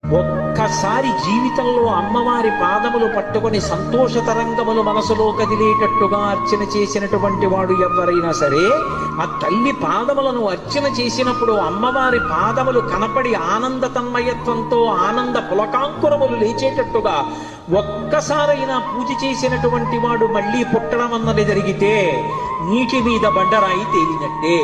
ఒక్కసారి జీవితంలో అమ్మవారి పాదములు పట్టుకొని సంతోష తరంగములు మనసులో కదిలేటట్టుగా అర్చన చేసినటువంటి వాడు ఎవరైనా సరే, ఆ తల్లి పాదములను అర్చన చేసినప్పుడు అమ్మవారి పాదములు కనపడి ఆనంద తన్మయత్వంతో ఆనంద పులకాంకురములు లేచేటట్టుగా ఒక్కసారైనా పూజ చేసినటువంటి వాడు మళ్ళీ పుట్టడం అన్నది జరిగితే నీటి మీద బండరాయి తేలినట్టే.